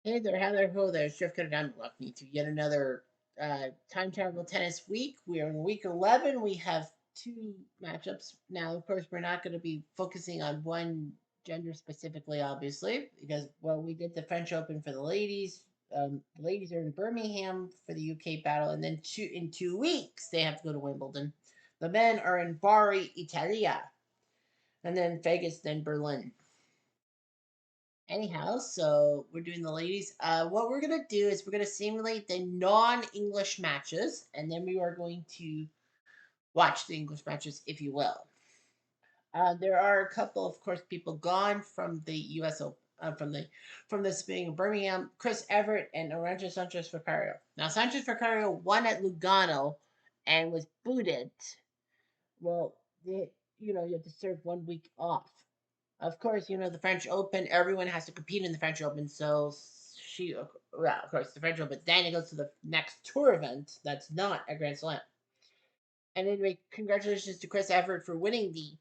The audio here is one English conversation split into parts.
Hey there, how there, ho there. It's Jeff Cutter down welcome to yet another time travel tennis week. We are in week 11. We have two matchups. Now, of course, we're not going to be focusing on one gender specifically, obviously, because, well, we did the French Open for the ladies. The ladies are in Birmingham for the UK battle, and then in 2 weeks, they have to go to Wimbledon. The men are in Bari, Italia, and then Vegas, then Berlin. Anyhow, so we're doing the ladies. What we're gonna do is we're gonna simulate the non-English matches, and then we are going to watch the English matches, if you will. There are a couple, of course, people gone from the U.S. From the spring of Birmingham. Chris Everett and Arantxa Sanchez Vicario. Now Sanchez Vicario won at Lugano and was booted. Well, you have to serve 1 week off. Of course, the French Open. Everyone has to compete in the French Open. So well, of course, the French Open. Then it goes to the next tour event that's not a Grand Slam. And anyway, congratulations to Chris Everett for winning the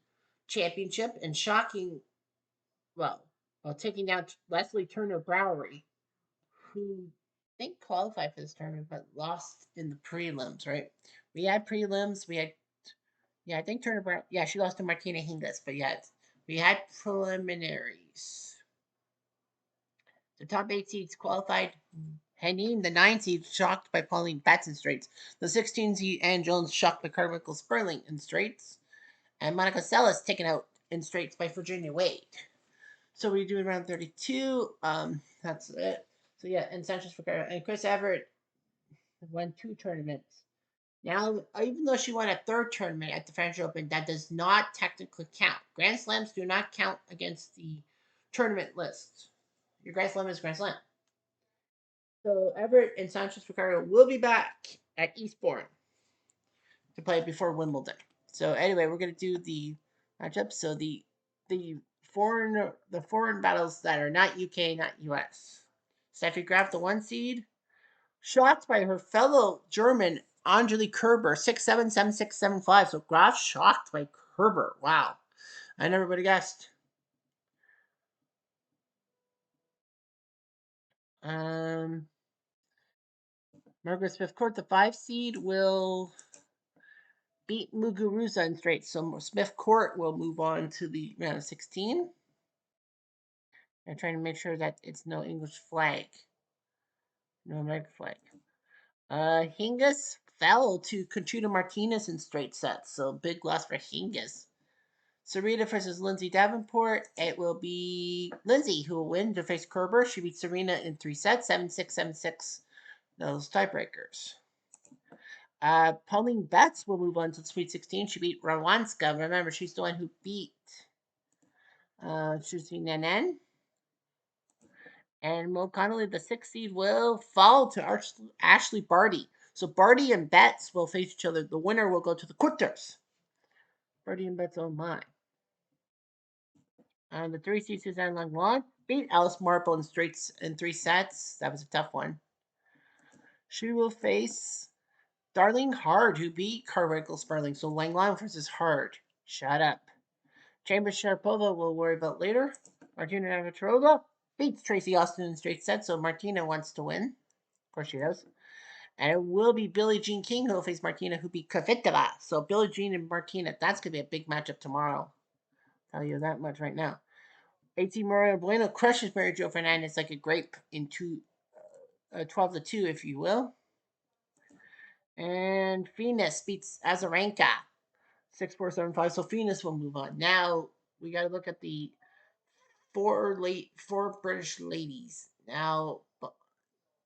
championship and well, taking down Leslie Turner Browery, who I think qualified for this tournament but lost in the prelims. Right? We had prelims. Yeah, I think Turner Brown. Yeah, she lost to Martina Hingis, but yet we had preliminaries. The top 8 seeds qualified. Henin, the 9 seed, shocked by Pauline Betts in straights. The 16 seed, Ann Jones, shocked by Carmichael Sperling in straights. And Monica Seles taken out in straights by Virginia Wade. So we're doing round 32. That's it. So yeah, and Sanchez Figueroa and Chris Everett won 2 tournaments. Now, even though she won a third tournament at the French Open, that does not technically count. Grand Slams do not count against the tournament list. Your Grand Slam is Grand Slam. So Everett and Sanchez Vicario will be back at Eastbourne to play before Wimbledon. So anyway, we're gonna do the matchup. So the foreign battles that are not UK, not US. Steffi Graf, the 1 seed, shocked by her fellow German Angelique Kerber, 6-7, 7-6, 7-5. So Graf shocked by Kerber. Wow. I never would have guessed. Um, Margaret Smith Court, the 5 seed, will beat Muguruza in straight. So Smith Court will move on to the round of 16. I'm trying to make sure that it's no English flag. No American flag. Hingis fell to Conchita Martinez in straight sets. So big loss for Hingis. Serena versus Lindsay Davenport. It will be Lindsay who will win to face Kerber. She beat Serena in 3 sets, 7-6, 7-6. Those tiebreakers. Pauline Betts will move on to the Sweet 16. She beat Rawanska. Remember, she's the one who beat Susie Nanen. And Mo Connolly, the 6 seed, will fall to Ashley Barty. So Barty and Betts will face each other. The winner will go to the quarters. Barty and Betts, oh my. The 3 seed Suzanne Langlois beat Alice Marple in 3 sets. That was a tough one. She will face Darlene Hard, who beat Carmichael Sperling. So Langlois versus Hard. Shut up. Chambers Sharapova we'll worry about later. Martina Navratilova beats Tracy Austin in straight sets, so Martina wants to win. Of course she does. And it will be Billie Jean King who will face Martina, who beat Kvitova. So Billie Jean and Martina, that's going to be a big matchup tomorrow. I'll tell you that much right now. AT Maria Bueno crushes Mary Jo Fernandez like a grape in 12-2, if you will. And Venus beats Azarenka 6-4, 7-5. So Venus will move on. Now we got to look at the four British ladies. Now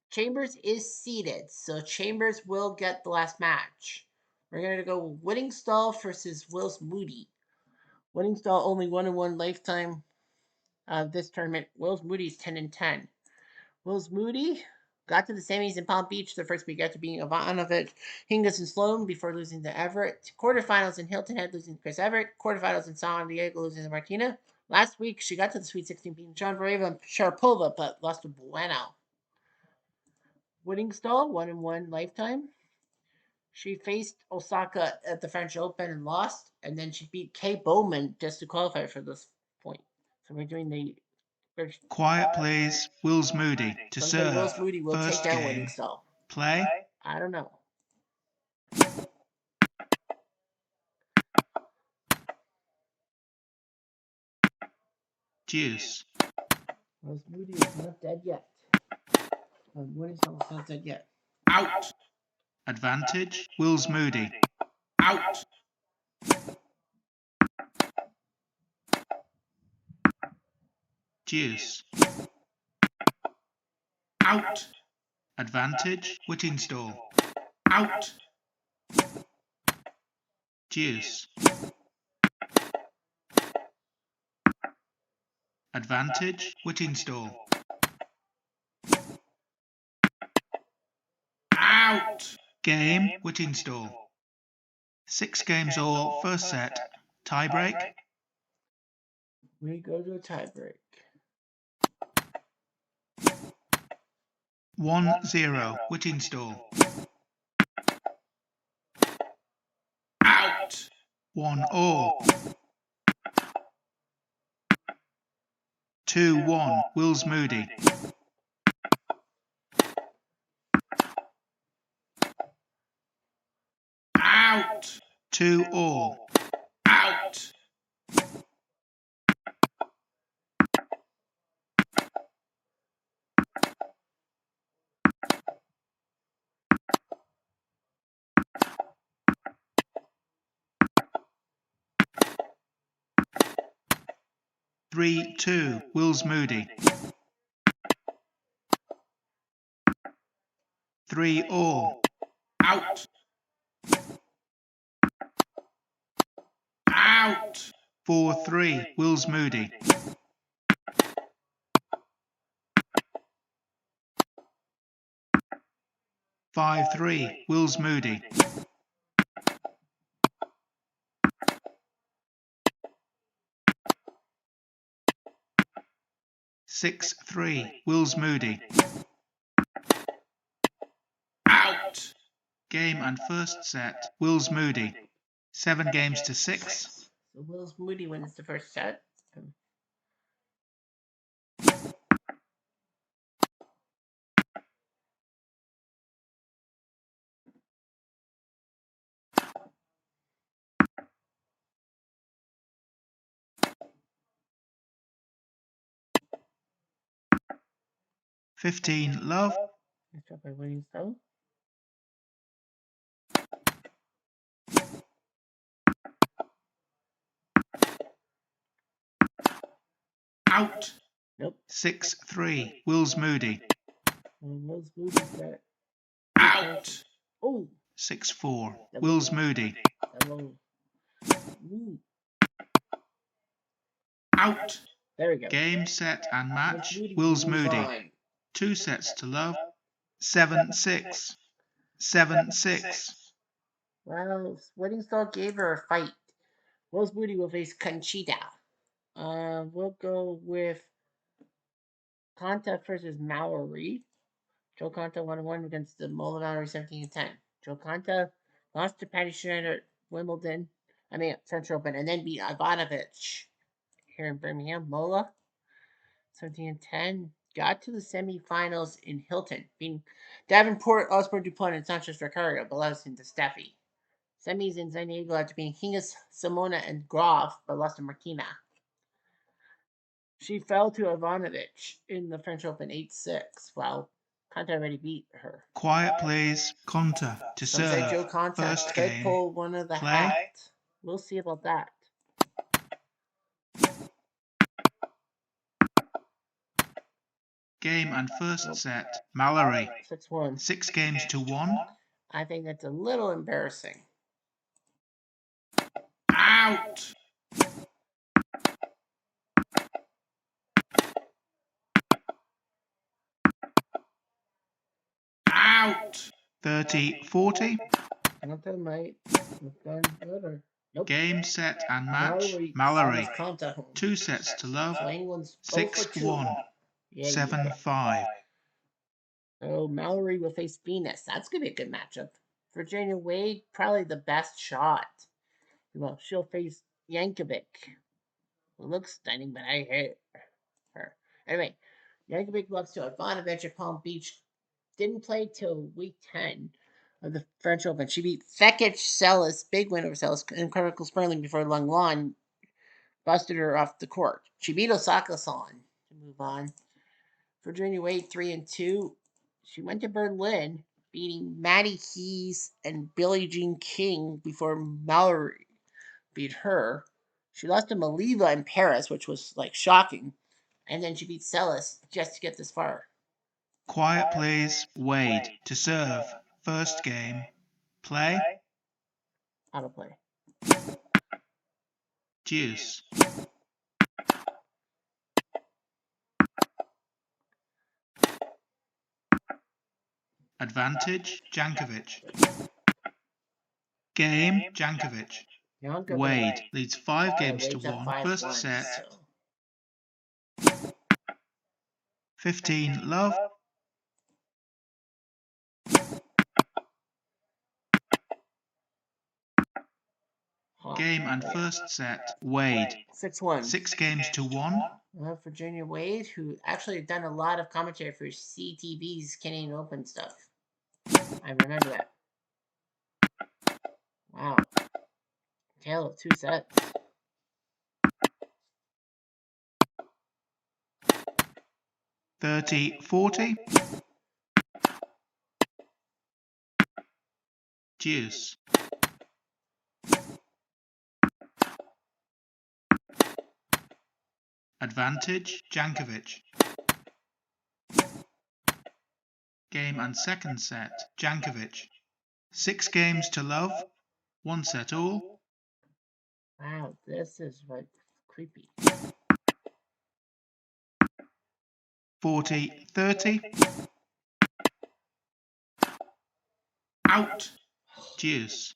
Chambers is seeded, so Chambers will get the last match. We're gonna go Whittingstall versus Wills Moody. Whittingstall only 1-1 lifetime of this tournament. Wills Moody's 10-10. Wills Moody got to the semis in Palm Beach the first week after beating Ivanovic, Hingis, and Sloan before losing to Everett. Quarterfinals in Hilton Head losing to Chris Everett. Quarterfinals in San Diego losing to Martina. Last week she got to the Sweet 16 beating John Vareva and Sharapova, but lost to Bueno. Whittingstall 1-1 lifetime. She faced Osaka at the French Open and lost, and then she beat Kay Bowman just to qualify for this point. So we're doing the Quiet, please. Will's Moody to serve. Will's Moody will First take down game. Winning Stall. Play. I don't know. Deuce. Will's Moody is not dead yet. Winning Stall is not dead yet. Out. Advantage. Will's Moody. Out. Deuce. Out. Advantage. Whittingstall. Out. Deuce. Advantage. Whittingstall. Out. Game. Whittingstall. 6 games all. First set. Tie break. We go to a tie break. 1-0. Whittingstall. Out. 1-all. 2-1. Will's Moody. Out. 2-all. Out. Three, 2. Will's Moody. 3-all. Out. Out. 4-3. Will's Moody. Five, 3. Will's Moody. 6-3. Will's Moody. Out. Game and first set. Will's Moody. 7 games to 6. So Will's Moody wins the first set. Love. Nice job by Winning Stall. Out. Nope. 6-3. Will's Moody. Will's Moody set. Out. Oh. 6-4. Will's Moody. Hello. Ooh. Out. There we go. Game, set and match. Will's Moody. Fine. 2 sets to love. 7-6. 7-6. Well, Winning Stall gave her a fight. Will's Moody will face Conchita. We'll go with Conta versus Mallory. Joe Conta 1-1 against the Mola Mallory 17-10. Joe Conta lost to Patty Schneider at Wimbledon. French Open, and then beat Ivanovic here in Birmingham. Mola 17-10. Got to the semifinals in Hilton, beating Davenport, Osborne, Dupont, and Sanchez Ricario, but lost to Steffi. Semis in San Diego after beating Hingis, Simona, and Graf, but lost to Markina. She fell to Ivanovic in the French Open 8-6. Well, Conta already beat her. Quiet, please. Conta to Some serve. say Joe Conta First could game. pull one of the Play. hat. We'll see about that. Game and first set. Mallory. 6-1. 6 games to 1. I think that's a little embarrassing. Out. Out. 30-40. Conta might have done better. Nope. Game, set and match. Mallory. Conta home. 2 sets to love. So England's 0 for 2. 6-1. Yeah, 7-5. So Mallory will face Venus. That's going to be a good matchup. Virginia Wade, probably the best shot. Well, she'll face Yankovic, who looks stunning, but I hate her. Anyway, Jankovic lost to Ivanovic at Palm Beach. Didn't play till week 10 of the French Open. She beat Vekic Celis, big win over Celis, and Critical Sperling before Langlan busted her off the court. She beat Osaka Son to move on. Virginia Wade 3-2. She went to Berlin, beating Maddie Keys and Billie Jean King before Mallory beat her. She lost to Maliva in Paris, which was like shocking. And then she beat Celis just to get this far. Quiet please. Wade to serve. First game. Play. How to play. Deuce. Advantage. Jankovic. Game. Jankovic. Wade leads 5 games to 1. First set. 15 love. Game and first set. Wade 6-1. 6 games to 1. Virginia Wade, who actually done a lot of commentary for CTV's Canadian Open stuff. I remember that. Wow. Tale of 2 sets. $30-40. Deuce. Advantage. Jankovic. Game and second set. Jankovic. 6 games to love. 1 set all. Wow, this is like creepy. 40-30. Out. Deuce.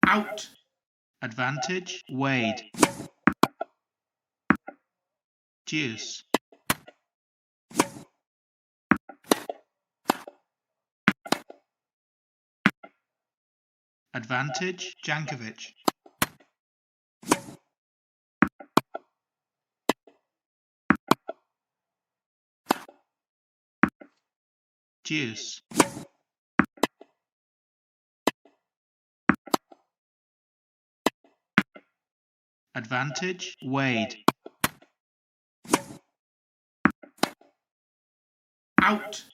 Out. Advantage. Wade. Deuce. Advantage. Jankovic. Deuce. Advantage. Wade. Out.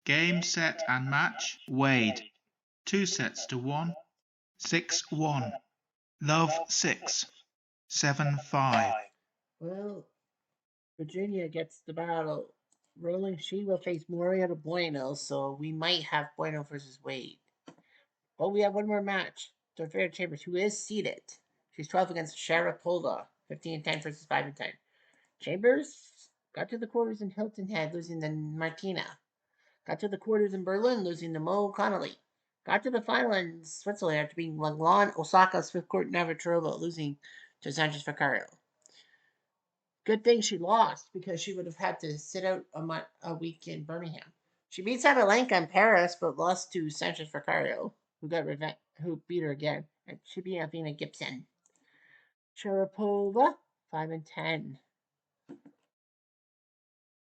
Game, set and match. Wade. 2 sets to 1. 6-1. Love 6. 7-5. Well, Virginia gets the battle rolling. She will face Marietta Bueno, so we might have Bueno versus Wade. But we have one more match. Sofia Chambers, who is seeded. She's 12 against Sharapova, 15-10 versus 5-10. Chambers got to the quarters in Hilton Head, losing to Martina. Got to the quarters in Berlin, losing to Mo Connolly. Got to the final in Switzerland after beating Langlan, Osaka, Swift Court, Navratilova, losing to Sanchez Vicario. Good thing she lost because she would have had to sit out a week in Birmingham. She beat Sabalenka in Paris, but lost to Sanchez Vicario, who beat her again. And she beat Athena Gibson. Sharapova, 5-10.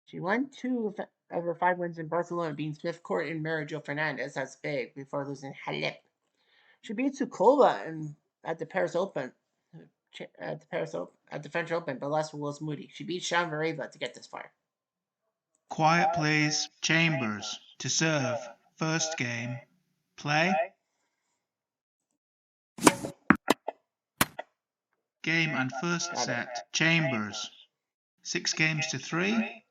She won 2 of her 5 wins in Barcelona, beating Smith Court and Mary Jo Fernandez. That's big, before losing Halep. She beat Sukova at the Paris Open. At the French Open, but lost to Willis Moody. She beat Sean Vareva to get this far. Quiet please. Chambers to serve. First game. Play. Game and first set. Chambers. 6 games to 3.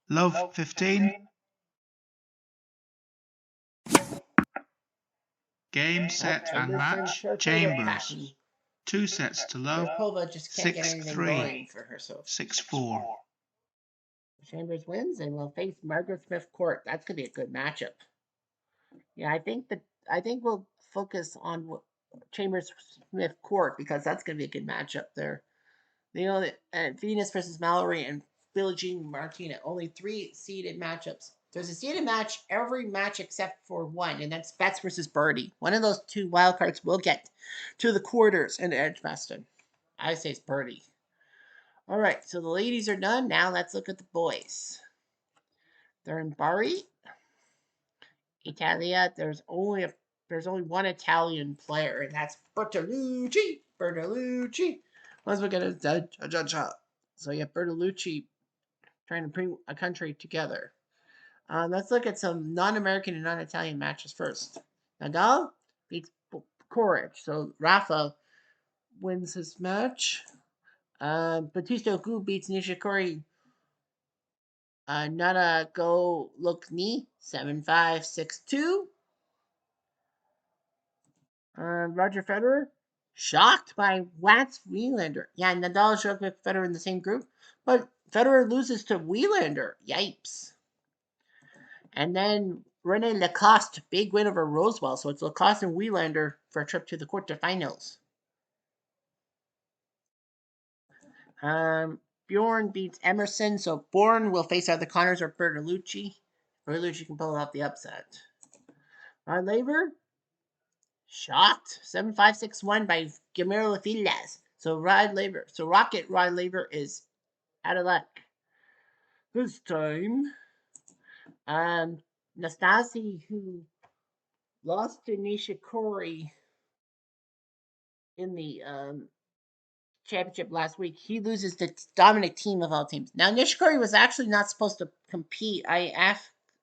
Love 15. Game, set and match. Chambers. 2 sets to love. Sharapova just can't get anything 6-3. going for herself. 6-4. Chambers wins and will face Margaret Smith Court. That's gonna be a good matchup. Yeah, I think we'll focus on Chambers Smith Court because that's gonna be a good matchup there. And Venus versus Mallory and Billie Jean Martina. Only 3 seeded matchups. There's a seeded match every match except for one, and that's Betts versus Birdie. One of those 2 wild cards will get to the quarters in Edgbaston. I say it's Birdie. All right, so the ladies are done. Now let's look at the boys. They're in Bari, Italia. There's only one Italian player, and that's Bertolucci. Bertolucci. Let's look at it. So you have Bertolucci trying to bring a country together. Let's look at some non-American and non-Italian matches first. Nadal beats Coric. So Rafa wins his match. Batista Agut beats Nishikori Nada Go Look Ni 7-5, 6-2. Roger Federer shocked by Mats Wilander. Yeah, Nadal shocked with Federer in the same group, but Federer loses to Wilander. Yipes. And then Rene Lacoste, big win over Rosewell. So it's Lacoste and Wilander for a trip to the quarterfinals. Bjorn beats Emerson, so Bourne will face either Connors or Bertolucci. Bertolucci can pull off the upset. Rod Laver, shocked 7-5, 6-1 by Guillermo Files. So Rocket Rod Laver is out of luck. This time, Nastasi, who lost to Nishikori in the championship last week, he loses to Dominic Thiem of all teams. Now Nishikori was actually not supposed to compete. I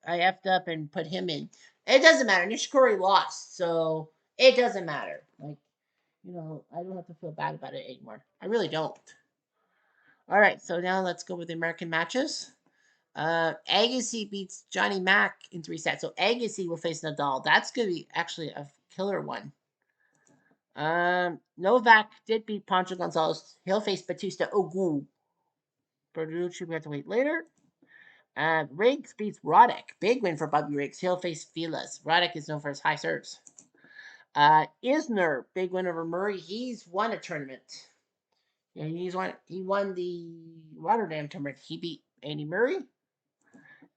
effed up and put him in. It doesn't matter. Nishikori lost, so it doesn't matter. Like, I don't have to feel bad about it anymore. I really don't. All right, so now let's go with the American matches. Agassi beats Johnny Mack in 3 sets. So Agassi will face Nadal. That's going to be actually a killer one. Novak did beat Pancho Gonzalez. He'll face Batista Agut. Bertolucci, we have to wait later. Riggs beats Roddick. Big win for Bobby Riggs. He'll face Filas. Roddick is known for his high serves. Isner, big win over Murray. He's won a tournament. Yeah, he won the Rotterdam tournament. He beat Andy Murray.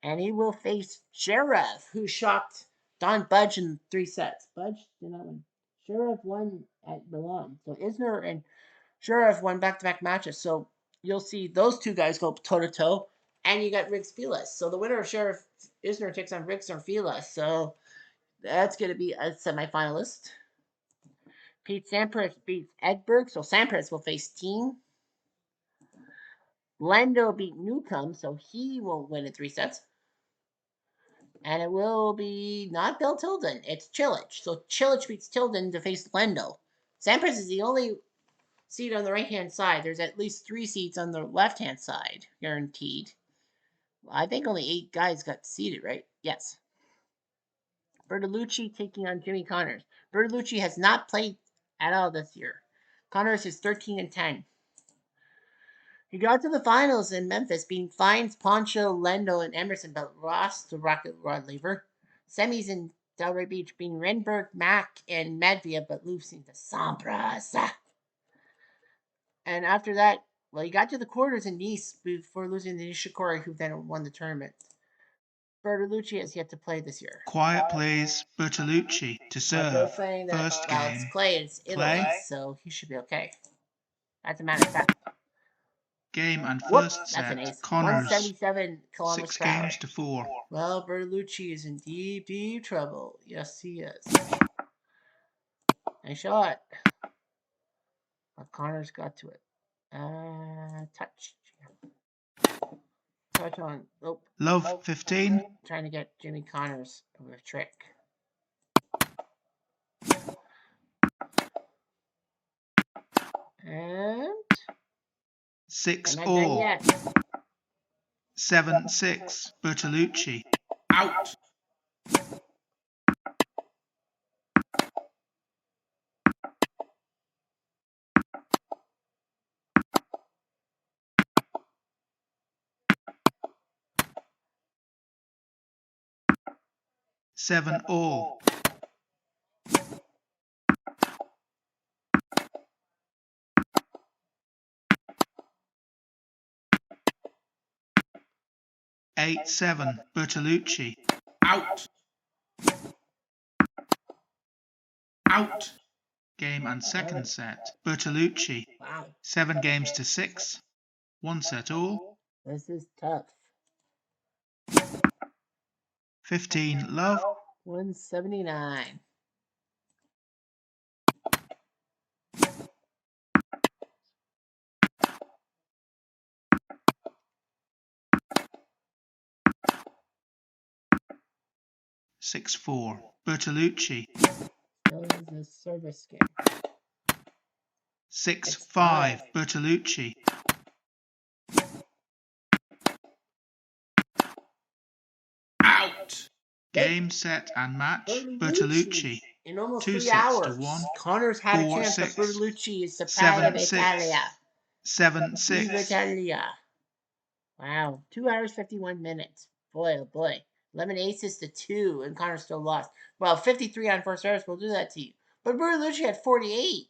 And he will face Sheriff, who shocked Don Budge in 3 sets. Budge did not win. Sheriff won at Milan. So Isner and Sheriff won back-to-back matches. So you'll see those 2 guys go toe-to-toe. And you got Riggs Filas. So the winner of Sheriff Isner takes on Riggs or Filas. So that's going to be a semifinalist. Pete Sampras beats Edberg. So Sampras will face Thiem. Lendo beat Newcomb. So he will win in 3 sets. And it will be not Bill Tilden. It's Chilich. So Chilich beats Tilden to face Lendo. Sampras is the only seat on the right-hand side. There's at least 3 seats on the left-hand side, guaranteed. I think only 8 guys got seated, right? Yes. Bertolucci taking on Jimmy Connors. Bertolucci has not played at all this year. Connors is 13-10. He got to the finals in Memphis, beating Fines, Poncho, Lendo, and Emerson, but lost to Rocket Rod Laver. Semis in Delray Beach, beating Renberg, Mack, and Medvedev, but losing to Sampras. And after that, he got to the quarters in Nice before losing to Nishikori, who then won the tournament. Bertolucci has yet to play this year. Quiet, please. Bertolucci to serve. First game. It's clay. It's Italy, so he should be okay. As a matter of fact. Game and first set. Connors. 177 kilometers 6 per hour. games to 4. Well, Bertolucci is in deep, deep trouble. Yes, he is. Nice shot. But Connors got to it. Touch. Touch on. Oh. Love 15. Trying to get Jimmy Connors with a trick. And 6 all. 7-6. Bertolucci. Out. Seven all. 8-7, Bertolucci. Out. Out. Game and second set, Bertolucci. Wow. 7 games to 6, 1 set all. This is tough. 15-love. 179. (6-4), Bertolucci. Still is a service game. 6-5, Bertolucci. Out. Game, set and match, Bertolucci. In almost 2 3 sets hours. to 1. Connor's had a 4-6. chance, but Bertolucci is the pride of 7-6. Italia. 7-6. Viva Italia. Wow. 2 hours, 51 minutes. Boy, oh boy. 11 aces to 2, and Connor still lost. Well, 53 on first service will do that to you. But Bertolucci had 48.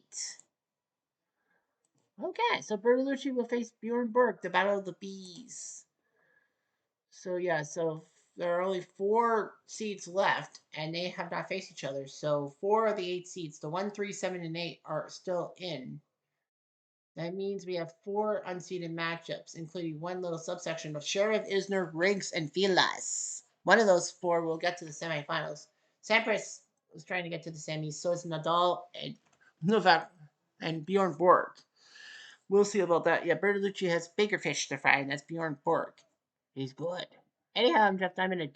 Okay, so Bertolucci will face Bjorn Borg, the Battle of the Bees. So, yeah, so there are only 4 seeds left, and they have not faced each other. So 4 of the 8 seeds, the 1, 3, 7, and 8, are still in. That means we have 4 unseeded matchups, including one little subsection of Sheriff, Isner, Riggs, and Vilas. One of those 4 will get to the semifinals. Sampras is trying to get to the semis, so is Nadal and Novak and Bjorn Borg. We'll see about that. Yeah, Bertolucci has bigger fish to fry, and that's Bjorn Borg. He's good. Anyhow, I'm Jeff Diamond, and